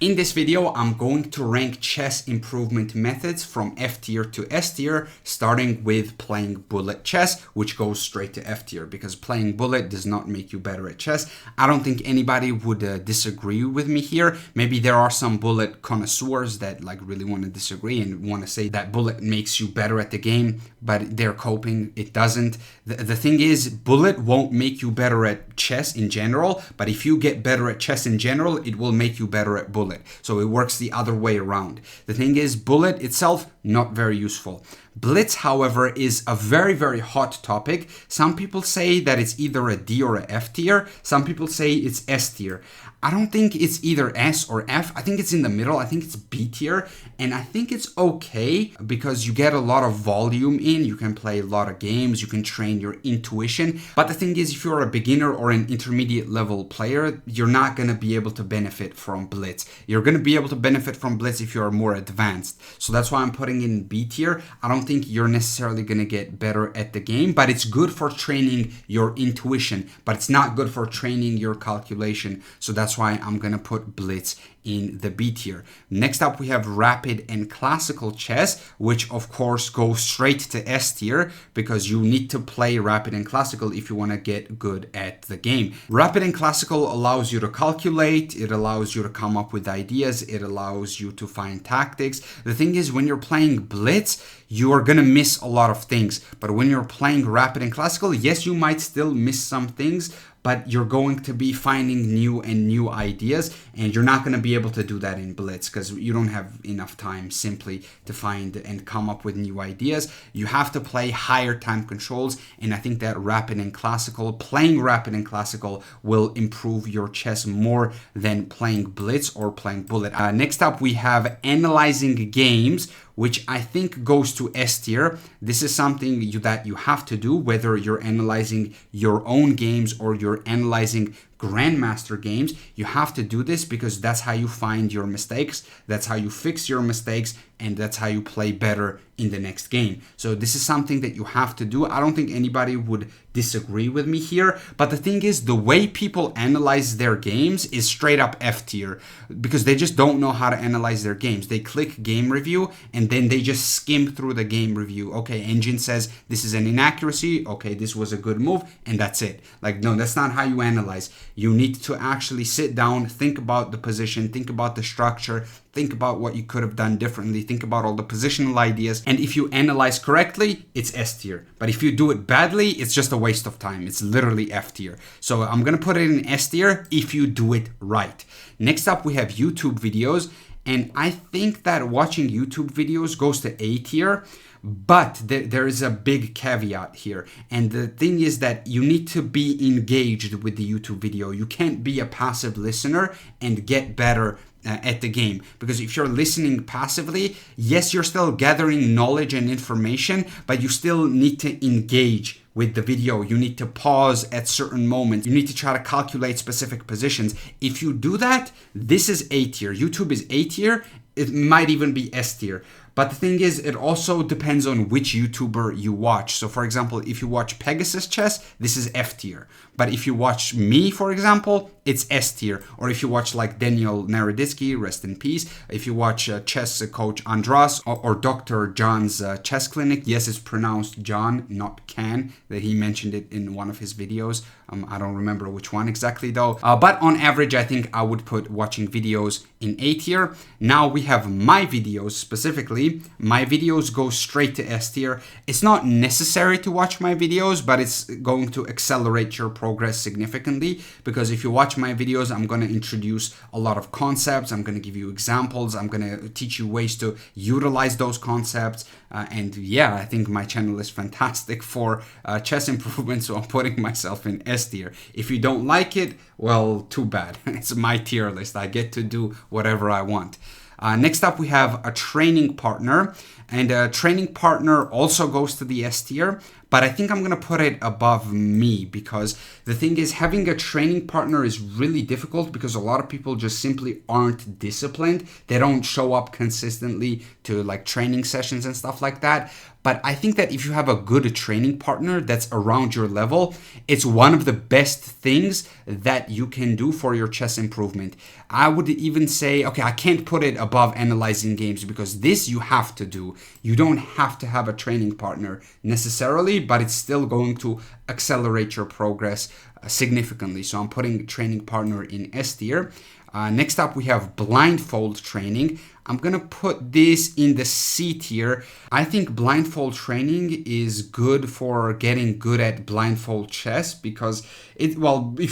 In this video, I'm going to rank chess improvement methods from F tier to S tier, starting with playing bullet chess, which goes straight to F tier, because playing bullet does not make you better at chess. I don't think anybody would disagree with me here. Maybe there are some bullet connoisseurs that really want to disagree and want to say that bullet makes you better at the game, but they're coping, it doesn't. The thing is, bullet won't make you better at chess in general, but if you get better at chess in general, it will make you better at bullet. So it works the other way around. The thing is, bullet itself, not very useful. Blitz, however, is a very, very hot topic. Some people say that it's either a D or a F tier. Some people say it's S tier. I don't think it's either S or F. I think it's in the middle. I think it's B tier. And I think it's okay because you get a lot of volume in. You can play a lot of games. You can train your intuition. But the thing is, if you're a beginner or an intermediate level player, you're not going to be able to benefit from Blitz. You're going to be able to benefit from Blitz if you're more advanced. So that's why I'm putting in B tier. I don't think you're necessarily going to get better at the game, but it's good for training your intuition, but it's not good for training your calculation. So that's why I'm going to put Blitz in the B tier. Next up, we have rapid and classical chess, which of course goes straight to S tier because you need to play rapid and classical if you want to get good at the game. Rapid and classical allows you to calculate, it allows you to come up with ideas, it allows you to find tactics. The thing is, when you're playing Blitz, you are going to miss a lot of things, but when you're playing rapid and classical, yes, you might still miss some things, but you're going to be finding new ideas, and you're not going to be able to do that in Blitz because you don't have enough time simply to find and come up with new ideas. You have to play higher time controls, and I think that playing rapid and classical will improve your chess more than playing Blitz or playing bullet. Next up, we have analyzing games, which I think goes to S tier. This is something that you have to do, whether you're analyzing your own games or you're analyzing grandmaster games. You have to do this because that's how you find your mistakes, that's how you fix your mistakes, and that's how you play better in the next game. So this is something that you have to do. I don't think anybody would disagree with me here, but the thing is, the way people analyze their games is straight up F tier because they just don't know how to analyze their games. They click game review and then they just skim through the game review. Okay, engine says this is an inaccuracy. Okay, this was a good move, and that's it. No, that's not how you analyze. You need to actually sit down, think about the position, think about the structure, think about what you could have done differently, think about all the positional ideas, and if you analyze correctly, it's S tier. But if you do it badly, it's just a waste of time. It's literally F tier. So I'm gonna put it in S tier if you do it right. Next up, we have YouTube videos, and I think that watching YouTube videos goes to A tier, but there is a big caveat here. And the thing is that you need to be engaged with the YouTube video. You can't be a passive listener and get better at the game, because if you're listening passively, yes, you're still gathering knowledge and information, but you still need to engage with the video. You need to pause at certain moments. You need to try to calculate specific positions. If you do that, this is A tier. YouTube is A tier. It might even be S tier. But the thing is, it also depends on which YouTuber you watch. So for example, if you watch Pegasus Chess, this is F tier. But if you watch me, for example, it's S tier. Or if you watch Daniel Naroditsky, rest in peace. If you watch chess coach Andras or Dr. John's chess clinic, yes, it's pronounced John, not Can, that he mentioned it in one of his videos. I don't remember which one exactly though. But on average, I think I would put watching videos in A tier. Now we have my videos specifically. My videos go straight to S tier. It's not necessary to watch my videos, but it's going to accelerate your progress significantly, because if you watch my videos, I'm going to introduce a lot of concepts. I'm going to give you examples. I'm going to teach you ways to utilize those concepts. And yeah, I think my channel is fantastic for chess improvement, so I'm putting myself in S tier. If you don't like it, well, too bad. It's my tier list. I get to do whatever I want. Next up, we have a training partner, and a training partner also goes to the S tier, but I think I'm gonna put it above me, because the thing is, having a training partner is really difficult because a lot of people just simply aren't disciplined. They don't show up consistently to like training sessions and stuff like that. But I think that if you have a good training partner that's around your level, it's one of the best things that you can do for your chess improvement. I would even say, okay, I can't put it above analyzing games because this you have to do. You don't have to have a training partner necessarily, but it's still going to accelerate your progress significantly. So I'm putting training partner in S tier. Next up, we have blindfold training. I'm gonna put this in the C tier. I think blindfold training is good for getting good at blindfold chess because if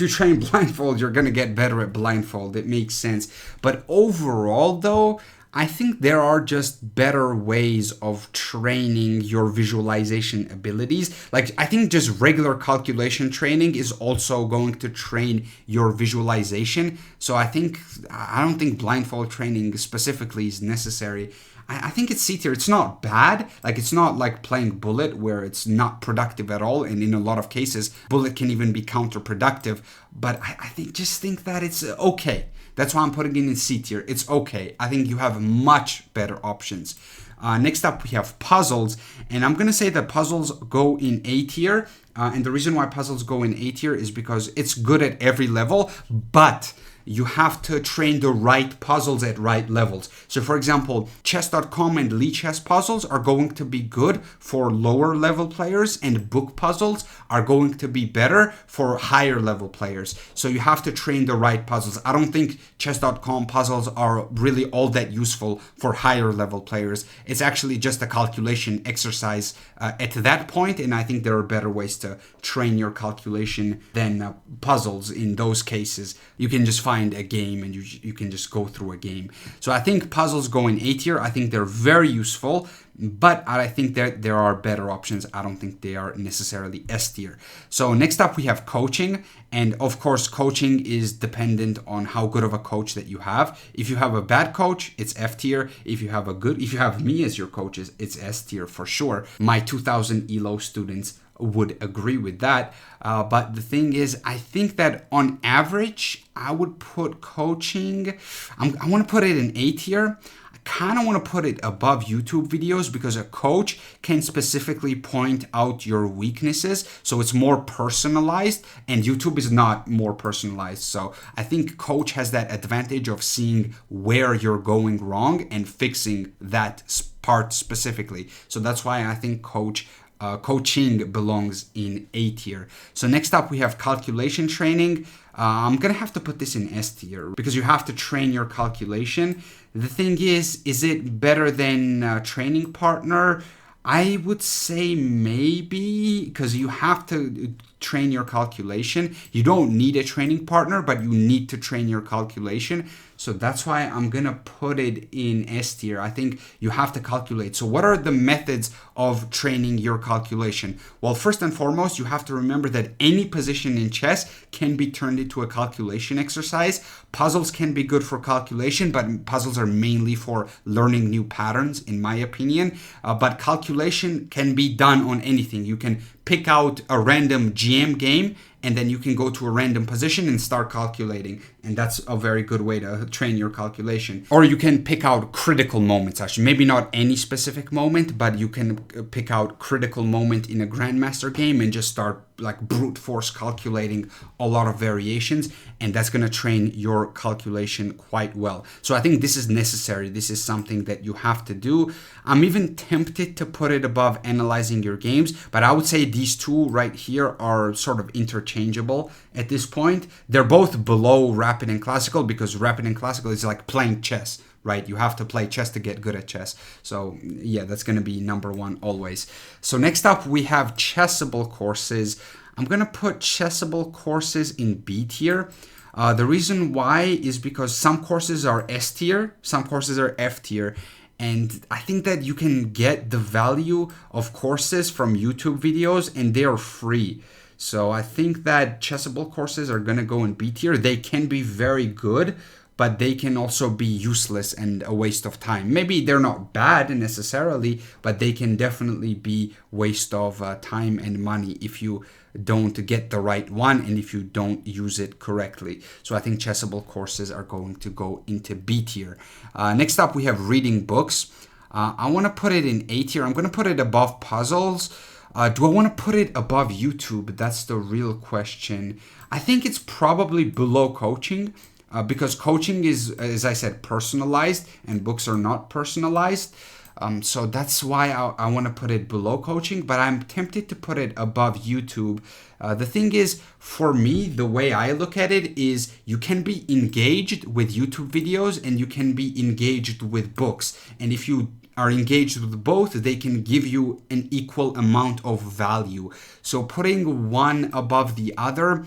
you train blindfold, you're gonna get better at blindfold. It makes sense. But overall though, I think there are just better ways of training your visualization abilities. Like, I think just regular calculation training is also going to train your visualization. So I don't think blindfold training specifically is necessary. I think it's C tier. It's not bad. Like, it's not like playing Bullet where it's not productive at all. And in a lot of cases, Bullet can even be counterproductive. But I think that it's okay. That's why I'm putting it in C tier. It's okay. I think you have much better options. Next up, we have puzzles. And I'm going to say that puzzles go in A tier. And the reason why puzzles go in A tier is because it's good at every level, but you have to train the right puzzles at right levels. So for example, chess.com and Lichess puzzles are going to be good for lower level players, and book puzzles are going to be better for higher level players. So you have to train the right puzzles. I don't think chess.com puzzles are really all that useful for higher level players. It's actually just a calculation exercise at that point, and I think there are better ways to train your calculation than puzzles in those cases. You can just find a game and you can just go through a game. So I think puzzles go in A tier. I think they're very useful, but I think that there are better options. I don't think they are necessarily S tier. So next up we have coaching, and of course coaching is dependent on how good of a coach that you have. If you have a bad coach, it's F tier. If you have me as your coach, it's S tier for sure. My 2000 ELO students would agree with that. But the thing is, I think that on average, I would put coaching, I want to put it in A tier. I kind of want to put it above YouTube videos because a coach can specifically point out your weaknesses. So it's more personalized, and YouTube is not more personalized. So I think coach has that advantage of seeing where you're going wrong and fixing that part specifically. So that's why I think coaching belongs in A tier. So next up we have calculation training. I'm gonna have to put this in S tier because you have to train your calculation. The thing is it better than training partner? I would say maybe, because you have to train your calculation. You don't need a training partner, but you need to train your calculation. So that's why I'm gonna put it in S tier. I think you have to calculate. So what are the methods of training your calculation? Well, first and foremost, you have to remember that any position in chess can be turned into a calculation exercise. Puzzles can be good for calculation, but puzzles are mainly for learning new patterns, in my opinion. But calculation can be done on anything. You can pick out a random GM game, and then you can go to a random position and start calculating. And that's a very good way to train your calculation. Or you can pick out critical moments, actually. Maybe not any specific moment, but you can pick out critical moment in a grandmaster game and just start like brute force calculating a lot of variations. And that's going to train your calculation quite well. So I think this is necessary. This is something that you have to do. I'm even tempted to put it above analyzing your games, but I would say these two right here are sort of interchangeable at this point. They're both below rapid and classical because rapid and classical is like playing chess, right? You have to play chess to get good at chess. So yeah, that's going to be number one always. So next up we have Chessible courses. I'm going to put Chessible courses in B tier. The reason why is because some courses are S tier, some courses are F tier. And I think that you can get the value of courses from YouTube videos and they are free. So I think that Chessible courses are going to go in B tier. They can be very good, but they can also be useless and a waste of time. Maybe they're not bad necessarily, but they can definitely be waste of time and money if you don't get the right one and if you don't use it correctly. So I think Chessible courses are going to go into B tier. Next up, we have reading books. I want to put it in A tier. I'm going to put it above puzzles. Do I want to put it above YouTube? That's the real question. I think it's probably below coaching. Because coaching is, as I said, personalized and books are not personalized. So that's why I want to put it below coaching, but I'm tempted to put it above YouTube. The thing is, for me, the way I look at it is you can be engaged with YouTube videos and you can be engaged with books. And if you are engaged with both, they can give you an equal amount of value. So putting one above the other,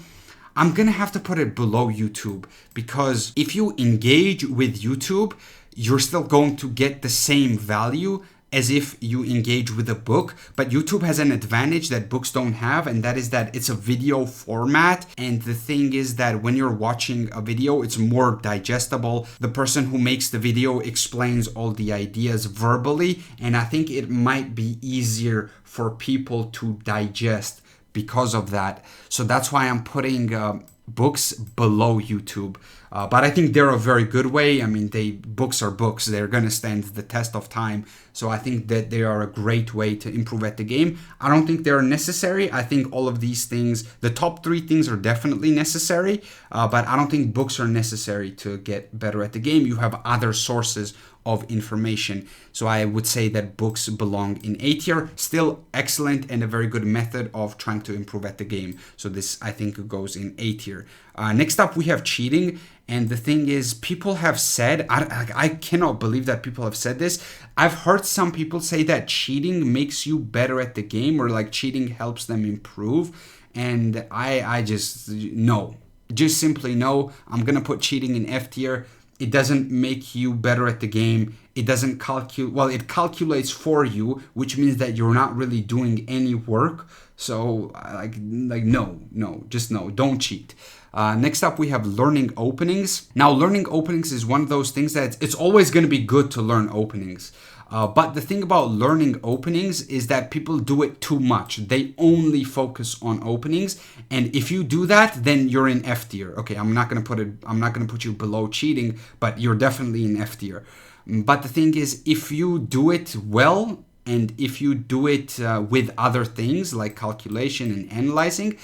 I'm gonna have to put it below YouTube, because if you engage with YouTube, you're still going to get the same value as if you engage with a book. But YouTube has an advantage that books don't have, and that is that it's a video format. And the thing is that when you're watching a video, it's more digestible. The person who makes the video explains all the ideas verbally, and I think it might be easier for people to digest because of that. So that's why I'm putting books below YouTube. But I think they're a very good way. I mean, books are books. They're going to stand the test of time. So I think that they are a great way to improve at the game. I don't think they're necessary. I think all of these things, the top 3 things are definitely necessary. But I don't think books are necessary to get better at the game. You have other sources of information. So I would say that books belong in A tier. Still excellent and a very good method of trying to improve at the game. So this, I think, goes in A tier. Next up, we have cheating. And the thing is, people have said, I cannot believe that people have said this. I've heard some people say that cheating makes you better at the game, or like cheating helps them improve. And I just, no. Just simply no. I'm going to put cheating in F tier. It doesn't make you better at the game. It doesn't calculate, well, it calculates for you, which means that you're not really doing any work. So like no, just no, don't cheat. Next up, we have learning openings. Now, learning openings is one of those things that it's always going to be good to learn openings. But the thing about learning openings is that people do it too much. They only focus on openings. And if you do that, then you're in F tier. Okay, I'm not going to put you below cheating, but you're definitely in F tier. But the thing is, if you do it well, and if you do it with other things like calculation and analyzing,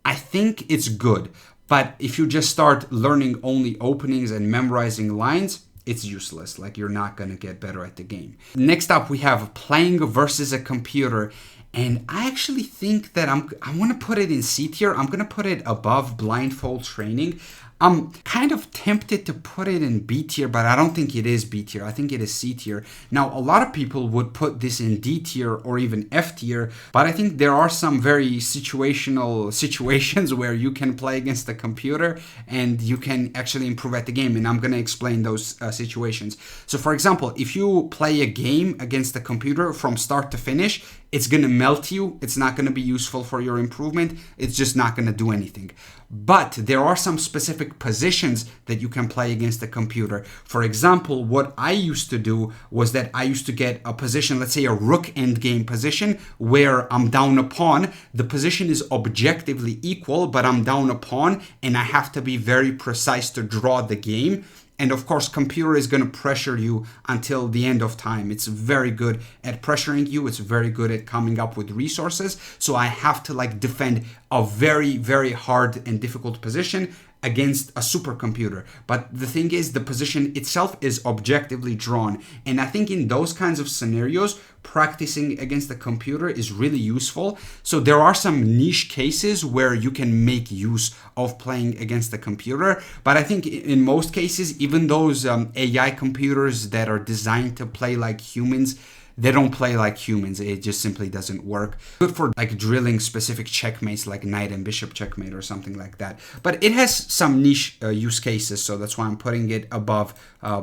I think it's good. But if you just start learning only openings and memorizing lines, it's useless. Like, you're not going to get better at the game. Next up, we have playing versus a computer. And I actually think that I want to put it in C tier. I'm going to put it above blindfold training. I'm kind of tempted to put it in B tier, but I don't think it is B tier. I think it is C tier. Now, a lot of people would put this in D tier or even F tier, but I think there are some very situational situations where you can play against the computer and you can actually improve at the game. And I'm going to explain those situations. So, for example, if you play a game against the computer from start to finish, it's going to melt you. It's not going to be useful for your improvement. It's just not going to do anything. But there are some specific positions that you can play against the computer. For example, what I used to do was that I used to get a position, let's say a rook endgame position, where I'm down a pawn. The position is objectively equal, but I'm down a pawn, and I have to be very precise to draw the game. And of course, computer is going to pressure you until the end of time. It's very good at pressuring you. It's very good at coming up with resources. So I have to defend a very, very hard and difficult position against a supercomputer. But the thing is, the position itself is objectively drawn. And I think in those kinds of scenarios, practicing against the computer is really useful. So there are some niche cases where you can make use of playing against the computer. But I think in most cases, even those AI computers that are designed to play like humans, they don't play like humans. It just simply doesn't work. Good for drilling specific checkmates like knight and bishop checkmate or something like that. But it has some niche use cases, so that's why I'm putting it above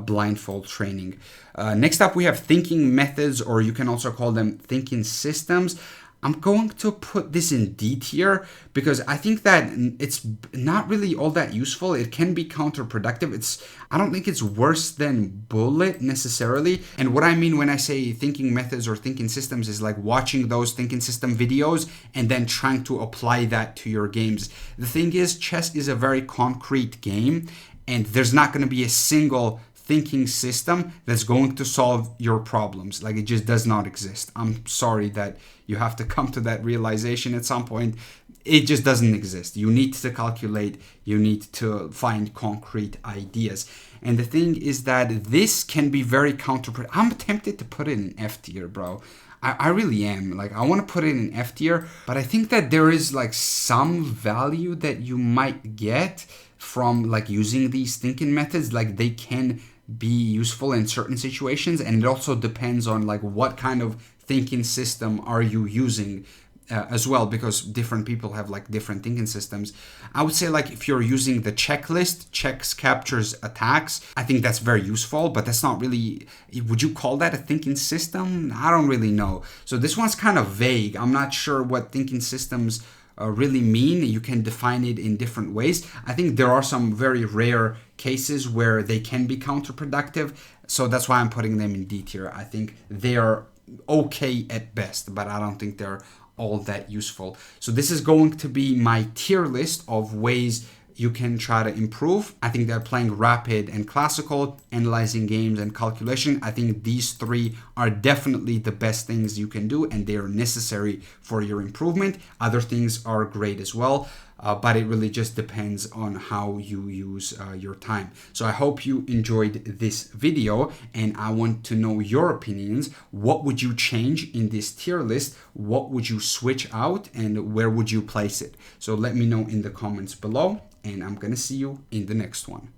blindfold training. Next up, we have thinking methods, or you can also call them thinking systems. I'm going to put this in D tier because I think that it's not really all that useful. It can be counterproductive. I don't think it's worse than Bullet necessarily. And what I mean when I say thinking methods or thinking systems is like watching those thinking system videos and then trying to apply that to your games. The thing is, chess is a very concrete game, and there's not going to be a single thinking system that's going to solve your problems. Like, it just does not exist. I'm sorry that you have to come to that realization at some point. It just doesn't exist. You need to calculate, you need to find concrete ideas. And the thing is that this can be very counterproductive. I'm tempted to put it in F tier, bro. I really am. Like, I want to put it in F tier, but I think that there is like some value that you might get from like using these thinking methods. Like, they can be useful in certain situations, and it also depends on like what kind of thinking system are you using as well, because different people have like different thinking systems. I would say like if you're using the checklist, checks, captures, attacks, I think that's very useful, but that's not really, would you call that a thinking system? I don't really know. So this one's kind of vague. I'm not sure what thinking systems really mean. You can define it in different ways. I think there are some very rare cases where they can be counterproductive, so that's why I'm putting them in D tier. I think they are okay at best, but I don't think they're all that useful. So this is going to be my tier list of ways you can try to improve. I think they're playing rapid and classical, analyzing games, and calculation. I think these three are definitely the best things you can do, and they are necessary for your improvement. Other things are great as well, but it really just depends on how you use your time. So I hope you enjoyed this video, and I want to know your opinions. What would you change in this tier list? What would you switch out, and where would you place it? So let me know in the comments below, and I'm gonna see you in the next one.